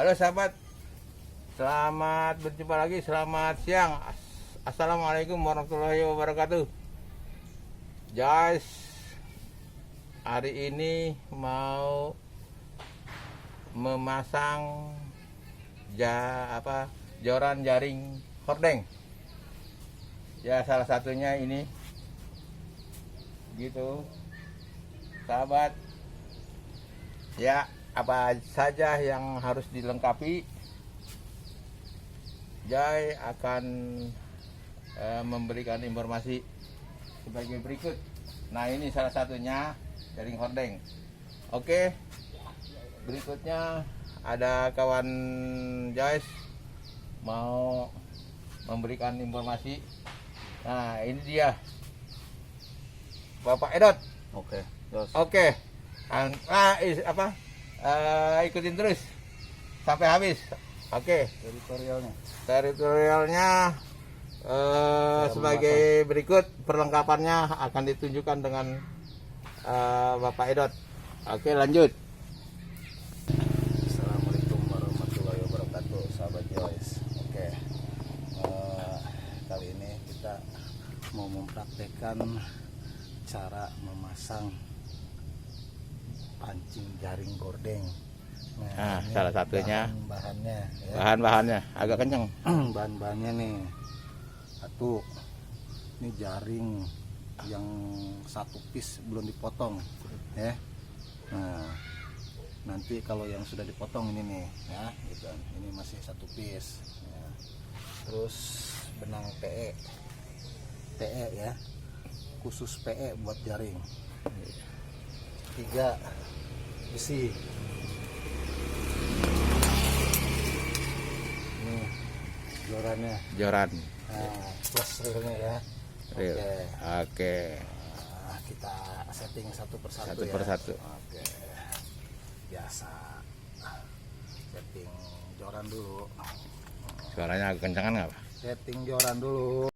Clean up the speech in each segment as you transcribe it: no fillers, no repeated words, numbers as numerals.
Halo sahabat, selamat berjumpa lagi, selamat siang. Assalamualaikum warahmatullahi wabarakatuh. Guys, hari ini mau memasang joran jaring hordeng. Ya, salah satunya ini. Gitu. Sahabat. Ya, apa saja yang harus dilengkapi? Jai akan memberikan informasi sebagai berikut. Nah, ini salah satunya jaring hordeng. Oke, berikutnya ada kawan Jais mau memberikan informasi. Nah, ini dia Bapak Edot. Oke, terus. Oke. Ikutin terus sampai habis. Oke. Teritorialnya sebagai berikut, perlengkapannya akan ditunjukkan dengan Bapak Edot. Oke, lanjut. Assalamualaikum warahmatullahi wabarakatuh, sahabat Joyce. Oke, kali ini kita mau mempraktekkan cara memasang pancing jaring gordeng. Nah, salah satunya bahan-bahannya ya. Bahan-bahannya agak kencang. Bahan-bahannya nih, satu, ini jaring yang satu piece belum dipotong ya. Nah, nanti kalau yang sudah dipotong ini nih ya, gitu. Ini masih satu piece ya. Terus benang PE ya, khusus PE buat jaring. 3 besi. Ini Joran. nah, plus reelnya ya. Reel. Oke. Nah, kita setting satu persatu Satu ya. persatu. Oke, biasa setting joran dulu. Suaranya agak kencangan nggak, Pak? Setting joran dulu.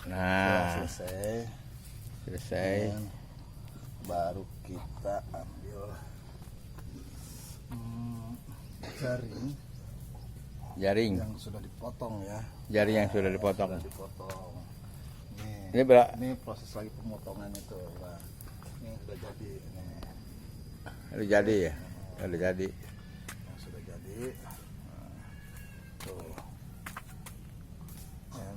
Nah, Selesai. selesai. Dan baru kita ambil Jaring. yang sudah dipotong ya. Jaring yang sudah dipotong. Sudah dipotong. Ini proses lagi pemotongan itu. Nah, ini sudah jadi. udah jadi ya? Udah jadi. Nah, sudah jadi. Nah, tuh. Ya.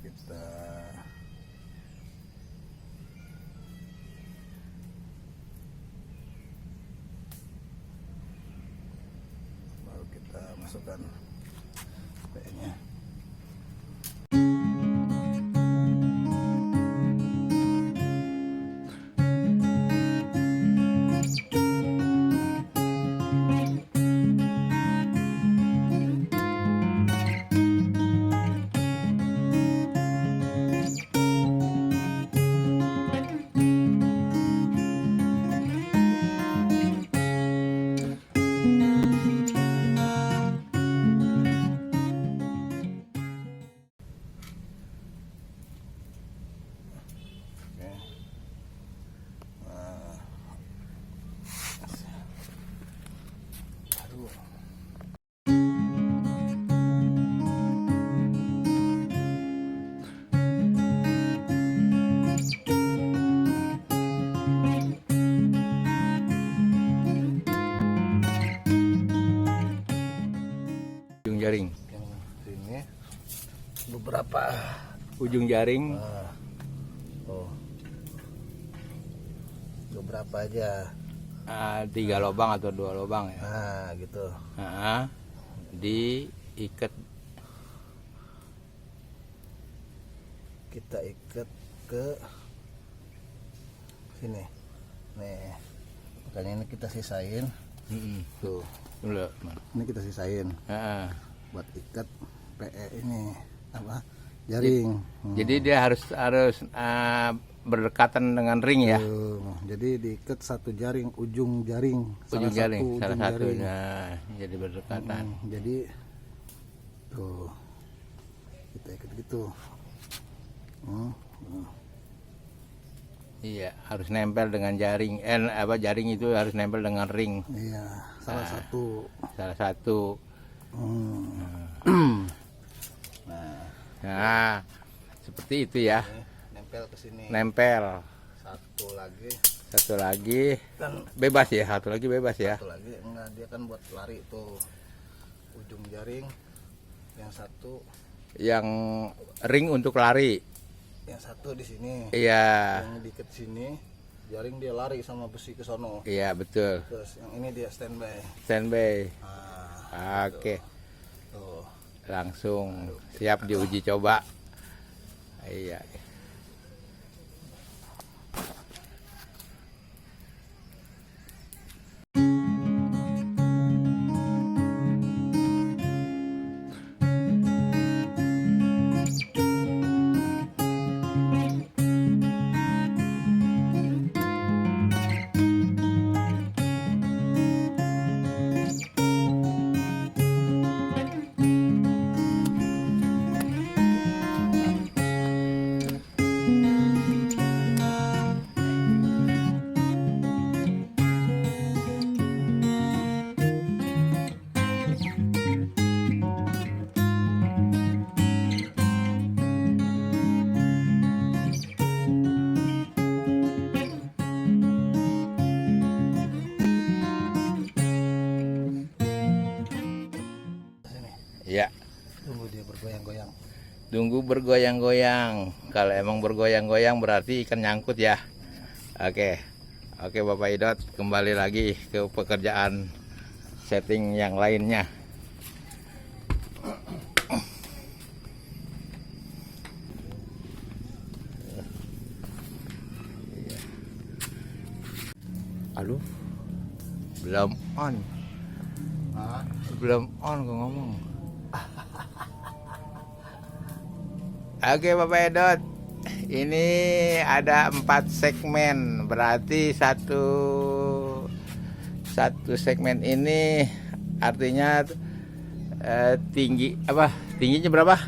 Kita baru kita masukkan PE-nya. beberapa ujung jaring. oh beberapa aja. 3 lubang atau 2 lubang ya. Nah gitu. Diikat. Kita ikat ke sini nih, makanya ini kita sisain. Tuh dulu. Ini kita sisain Heeh. buat ikat PE ini apa, jaring. Jadi dia harus berdekatan dengan ring ya. Tuh, jadi diikat satu jaring, ujung jaring, Ujung jaring, salah ujung jaring. satunya. Jadi berdekatan. Jadi tuh kita ikat gitu. Iya, harus nempel dengan jaring. Jaring itu harus nempel dengan ring. Iya, salah satu. Salah satu. Nah, seperti itu ya. nempel ke sini. Nempel. Satu lagi Kan bebas ya, satu lagi bebas ya. satu lagi enggak, dia kan buat lari tuh, ujung jaring. Yang satu, Yang ring untuk lari. yang satu di sini. Iya. Yang diikat sini, jaring dia lari sama besi ke sono. Iya, betul. Terus yang ini dia standby. Standby. Nah, Oke. tuh. Langsung siap diuji coba. Iya. Ya, Tunggu dia bergoyang-goyang. tunggu bergoyang-goyang. Kalau emang bergoyang-goyang berarti ikan nyangkut ya. Oke. Oke Bapak Idot, kembali lagi ke pekerjaan setting yang lainnya. Aduh, belum on. Belum on gue ngomong. Oke Bapak Edot, ini ada 4 segmen, berarti satu segmen ini artinya tingginya berapa?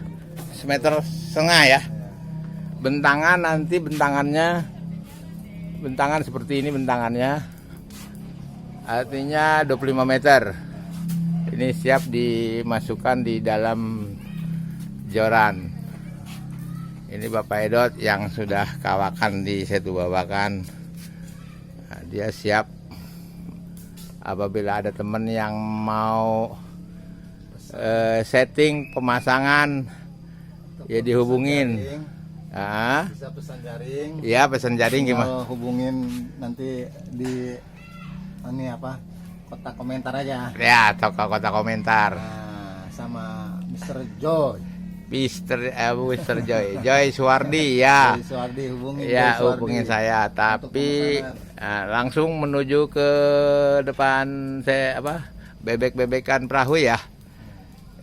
1,5 meter ya. Bentangan nanti bentangan seperti ini bentangannya, artinya 25 meter. Ini siap dimasukkan di dalam joran. Ini Bapak Edot yang sudah kawakan di Setu Babakan. Nah, dia siap apabila ada teman yang mau setting pemasangan ya dihubungin. Bisa pesan jaring. Ya, pesan jaring gimana? Hubungin nanti di ini apa? Kotak komentar aja. Ya, toko kotak komentar. Nah, sama Mr. Joy. Mr. Joy Suwardi ya. Joy Suwardi hubungin. Ya, Joy Suwardi. hubungin saya, tapi langsung menuju ke depan bebek-bebekan perahu ya.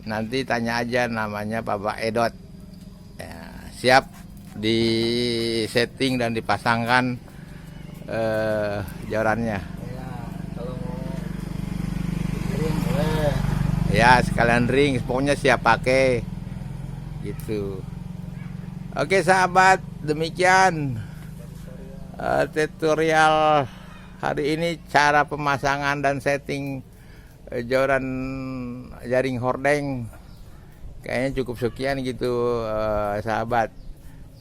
Nanti tanya aja namanya Bapak Edot. Ya, siap di setting dan dipasangkan jorannya. Ya, kalau mau ring boleh. Ya, sekalian ring, pokoknya siap pakai. Gitu. Oke sahabat, demikian tutorial hari ini, cara pemasangan dan setting joran jaring hordeng. Kayaknya cukup sekian gitu sahabat.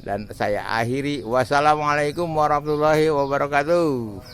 Dan saya akhiri, wassalamualaikum warahmatullahi wabarakatuh.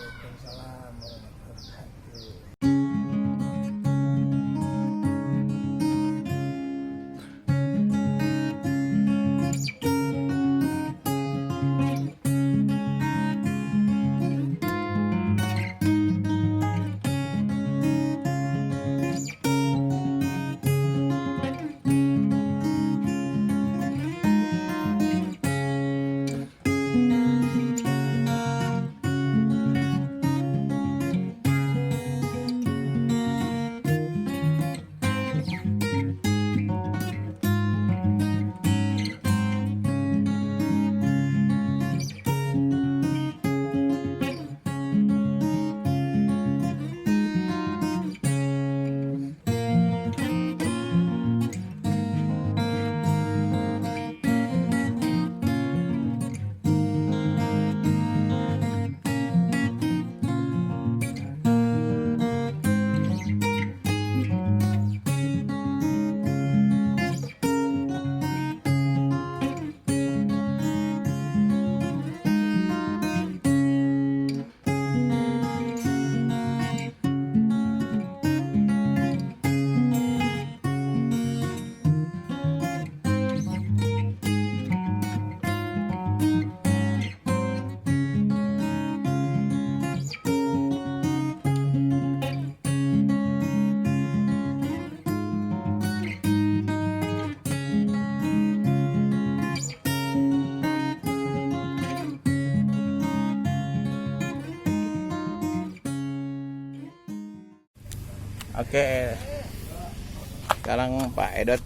Oke, sekarang Pak Edot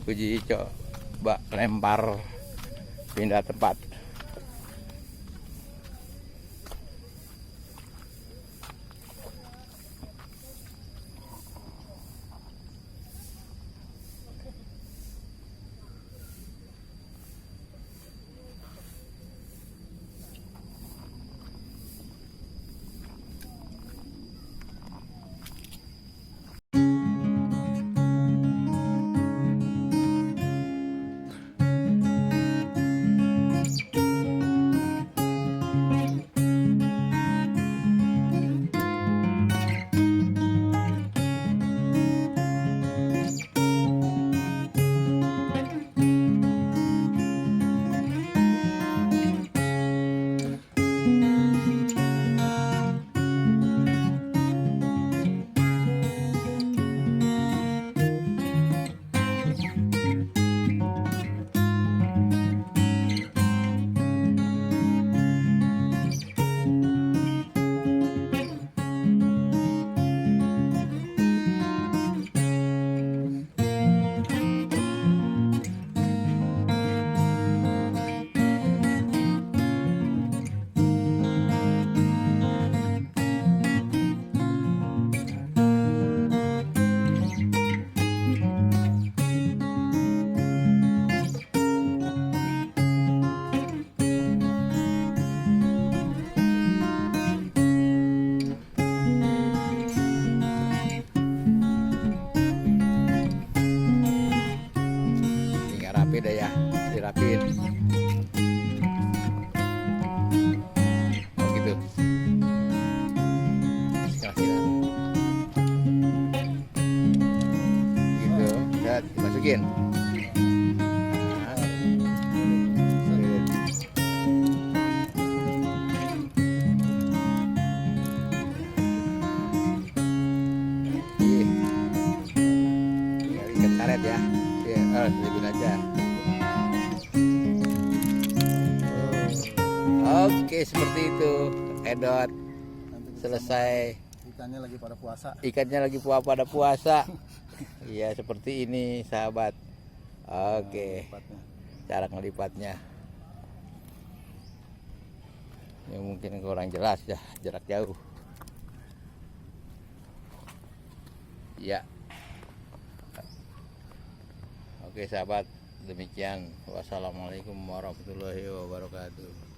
uji coba lempar pindah tempat. Tinggal rapi deh ya, dirapiin. Oh gitu. Silakan. Gitu, udah dimasukin. Nah, tinggal ikat karet ya. Selipin aja. Oke, seperti itu. Edot selesai. Ikannya lagi pada puasa. Ikannya lagi pada puasa. Iya, seperti ini, sahabat. Oke, Lipatnya. cara ngelipatnya. Ini mungkin kurang jelas ya, jarak jauh. Ya. Oke sahabat, demikian. Wassalamualaikum warahmatullahi wabarakatuh.